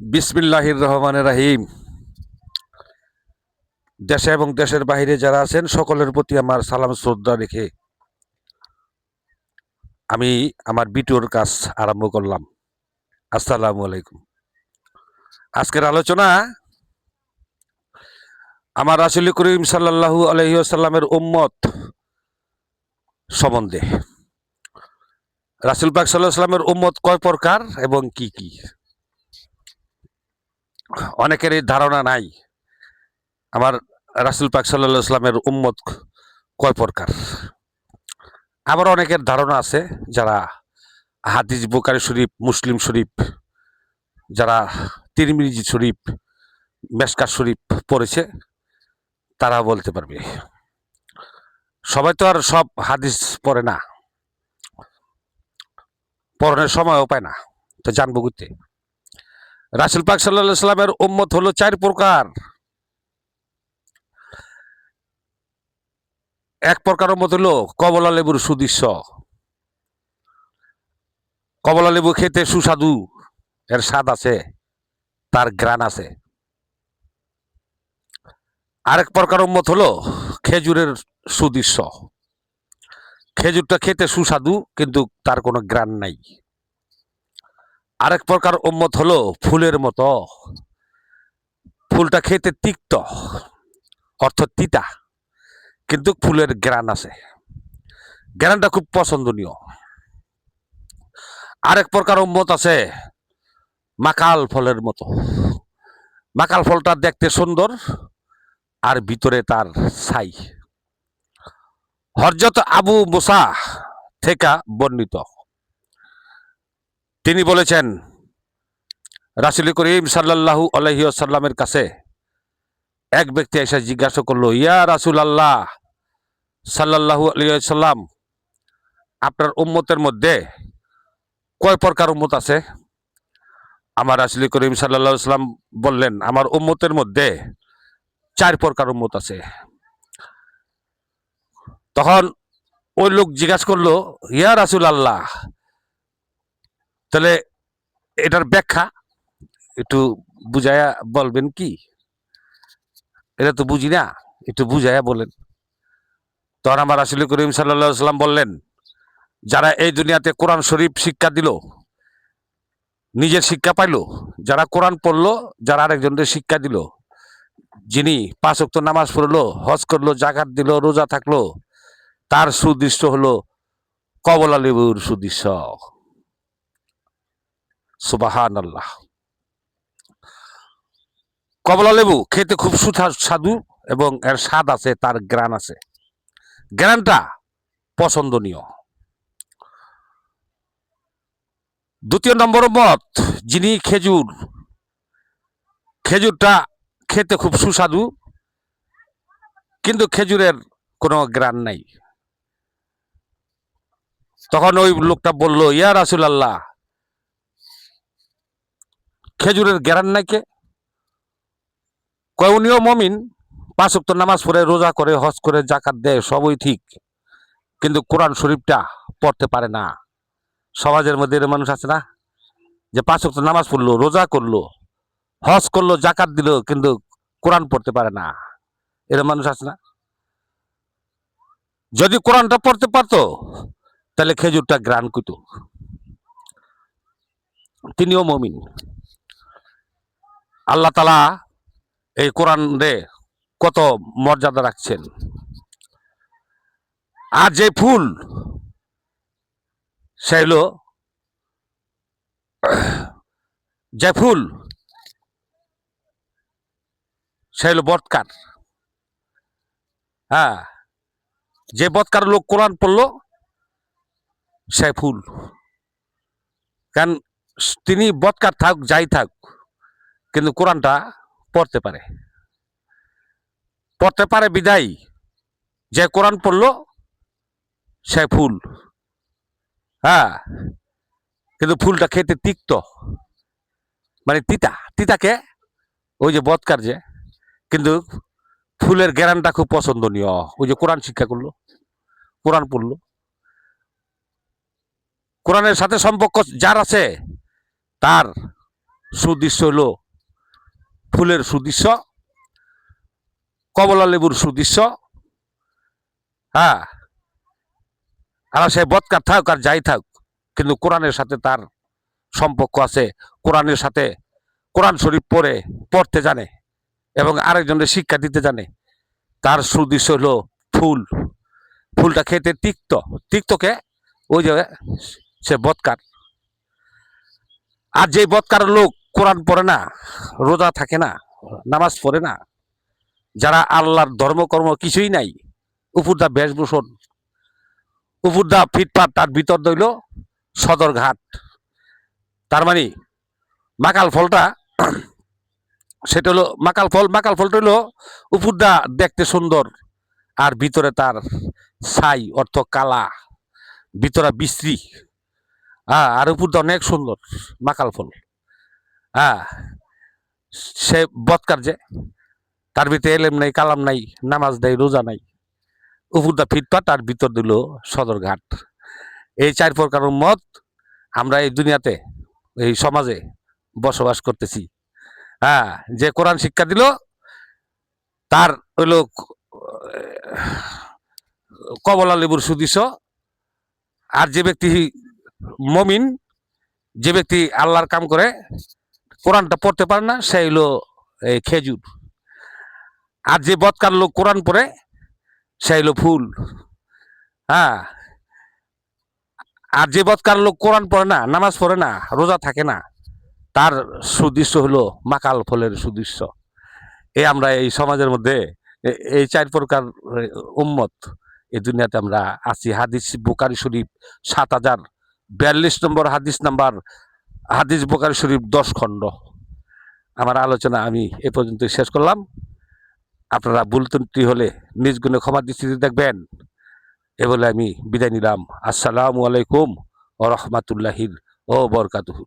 বিসমিল্লাহির রহমানির রহিম। দেশে এবং দেশের বাইরে যারা আছেন সকলের প্রতি আমার সালাম শ্রদ্ধা রেখে আমি আমার ভিডিওর কাজ আরম্ভ করলাম। আসসালামু আলাইকুম। আজকের আলোচনা আমার রাসূল করিম সাল্লাল্লাহু আলাইহি ওয়াসাল্লামের উম্মত সম্বন্ধে। রাসূল পাক সাল্লাল্লাহু আলাইহি ওয়াসাল্লামের উম্মত কয় প্রকার এবং কি কি? অনেকেরই ধারণা নাই আমার রাসূল পাক সাল্লাল্লাহু আলাইহি ওয়াসাল্লামের উম্মত কয় প্রকার। আবার অনেকের ধারণা আছে যারা হাদিস বুখারী শরীফ, মুসলিম শরীফ, যারা তিরমিজি শরীফ, মেশকাত শরীফ পড়েছে তারা বলতে পারবে। সবাই তো আর সব হাদিস পড়ে না, পড়ানোর সময়ও পায় না, তো জানবো করতে। রাসূল পাক সাল্লাল্লাহু আলাইহি সাল্লামের উম্মত হলো 4 প্রকার। এক প্রকার উম্মত হলো কমলা লেবুর সুদৃশ্য। কমলা লেবু খেতে সুস্বাদু, এর স্বাদ আছে, তার ঘ্রাণ আছে। আরেক প্রকার উম্মত হলো খেজুরের সুদৃশ্য। খেজুরটা খেতে সুস্বাদু কিন্তু তার কোনো ঘ্রাণ নাই। আরেক প্রকার উম্মত হলো ফুলের মতো। ফুলটা খেতে তিক্ত, অর্থ তিতা, কিন্তু ফুলের ঘ্রাণ আছে, ঘ্রাণটা খুব পছন্দনীয়। আরেক প্রকার উম্মত আছে মাকাল ফলের মতো। মাকাল ফলটা দেখতে সুন্দর আর ভিতরে তার ছাই। হযরত আবু মুসা থেকে বর্ণিত, তিনি বলেছেন রাসূল করিম সাল্লাল্লাহু আলাইহি ওয়াসাল্লামের কাছে এক ব্যক্তি এসে জিজ্ঞাসা করলো, ইয়া রাসূলুল্লাহ সাল্লাল্লাহু আলাইহি ওয়াসাল্লাম, আপনার উম্মতের মধ্যে কয় প্রকার উম্মত আছে? আমার রাসূল করিম সাল্লাল্লাহু আলাইহি ওয়াসাল্লাম বললেন, আমার উম্মতের মধ্যে 4 প্রকার উম্মত আছে। তখন ওই লোক জিজ্ঞাসা করলো, ইয়া রাসূলুল্লাহ, তাহলে এটার ব্যাখ্যা একটু বুঝায়া বলবেন কি? এটা তো বুঝি না, একটু বুঝায়া বলেন। তখন আমার রাসূল করিম সাল্লাল্লাহু আলাইহি ওয়াসাল্লাম বললেন, যারা এই দুনিয়াতে কোরআন শরীফ শিক্ষা দিল, নিজের শিক্ষা পাইলো, যারা কোরআন পড়লো, যারা আরেকজনদের শিক্ষা দিল, যিনি 5 ওয়াক্ত নামাজ পড়লো, হজ করলো, যাকাত দিল, রোজা থাকলো, তার সুদৃশ্য হলো কমলা লেবুর সুদৃশ্য। সুবহানাল্লাহ। কমলা লেবু খেতে খুব সুস্বাদু এবং এর স্বাদ আছে, তার ঘ্রাণ আছে, ঘ্রাণটা পছন্দনীয়। দ্বিতীয় নম্বর মত, যিনি খেজুরটা খেতে খুব সুস্বাদু কিন্তু খেজুরের কোনো ঘ্রাণ নাই। তখন ওই লোকটা বলল, ইয়া রাসূলুল্লাহ, খেজুরের ঘ্রাণ নাই কে? কয় উনিও মুমিন, 5 ওয়াক্ত নামাজ পড়ে, রোজা করে, হজ করে, যাকাত দেয়, সবই ঠিক, কিন্তু কোরআন শরীফটা পড়তে পারে না। সমাজের মধ্যে এর মানুষ আছে না, যে 5 ওয়াক্ত নামাজ পড়লো, রোজা করলো, হজ করলো, যাকাত দিল, কিন্তু কোরআন পড়তে পারে না। এর মানুষ আছে না? যদি কোরআনটা পড়তে পারতো তাহলে খেজুরটা ঘ্রাণ কইতো। তিনিও মুমিন। আল্লাহ তাআলা এই কোরআন রে কত মর্যাদা রাখছেন। আর যে ফুল, সে হলো যে ফুল, সে হলো বৎকার। হ্যাঁ, যে বৎকার লোক কোরআন পড়লো সে ফুল। কারণ তিনি বৎকার থাক, যাই থাক, কিন্তু কোরআনটা পড়তে পারে। পড়তে পারে বিদায় যে কোরআন পড়লো সে ফুল। হ্যাঁ, কিন্তু ফুলটা খেতে তিক্ত, মানে তিতা। তিতাকে ওই যে বৎকার যে, কিন্তু ফুলের ঘ্রাণটা খুব পছন্দনীয়। ওই যে কোরআন শিক্ষা করলো, কোরআন পড়লো, কোরআনের সাথে সম্পর্ক যার আছে তার সুদৃশ্য হলো ফুলের সুদৃশ্য, কমলা লেবুর সুদৃশ্য। হ্যাঁ, আর সে বৎকার থাক আর যাই থাক, কিন্তু কোরআনের সাথে তার সম্পর্ক আছে। কোরআনের সাথে কোরআন শরীফ পড়তে জানে এবং আরেকজনের শিক্ষা দিতে জানে। তার সুদৃশ্য হলো ফুল। ফুলটা খেতে তিক্ত, তিক্তকে ওই যে সে বৎকার। আর যে বৎকার লোক কোরআন পড়ে না, রোজা থাকে না, নামাজ পড়ে না, যারা আল্লাহর ধর্মকর্ম কিছুই নাই, উপর দা বেশভূষণ, উপর দা ফিটপাট, তার ভিতর দইল সদরঘাট। তার মানে মাকাল ফলটা সেটা হলো মাকাল ফল। মাকাল ফলটা হলো উপর দা দেখতে সুন্দর, আর ভিতরে তার ছাই অর্থ কালা, ভিতরে বিশ্রী। হ্যাঁ, আর উপর দা অনেক সুন্দর মাকাল ফল। হ্যাঁ, সে বৎকার যে, তার ভিতরে এলেম নাই, কালাম নাই, নামাজ নাই, রোজা নাই, উপর দা ফিটপাট আর ভিতর দিল সদরঘাট। এই 4 প্রকার উম্মত আমরা এই দুনিয়াতে, এই সমাজে বসবাস করতেছি। হ্যাঁ, যে কোরআন শিক্ষা দিল তার হইল কমলা লেবুর সুদৃশ্য। আর যে ব্যক্তি মমিন, যে ব্যক্তি আল্লাহর কাম করে, কোরআনটা পড়তে পারে না, সে হইল এই খেজুর। আর যে বৎকার লোক কোরআন পড়ে, সে হইল ফুল। হ্যাঁ, আর যে বৎকার লোক কোরআন পড়ে না, নামাজ পড়ে না, রোজা থাকে না, তার সুদৃশ্য হলো মাকাল ফলের সুদৃশ্য। আমরা এই সমাজের মধ্যে এই 4 প্রকার উম্মত এই দুনিয়াতে আমরা আছি। হাদিস বুখারী শরীফ 7042 নম্বর হাদিস নাম্বার, হাদিস বুখারী শরীফ 10 খণ্ড। আমার আলোচনা আমি এ পর্যন্ত শেষ করলাম। আপনারা ভুল ত্রুটি হলে নিজ গুণে ক্ষমা দৃষ্টিতে দেখবেন, এ বলে আমি বিদায় নিলাম। আসসালামু আলাইকুম ওয়া রাহমাতুল্লাহি ওয়া বারাকাতুহু।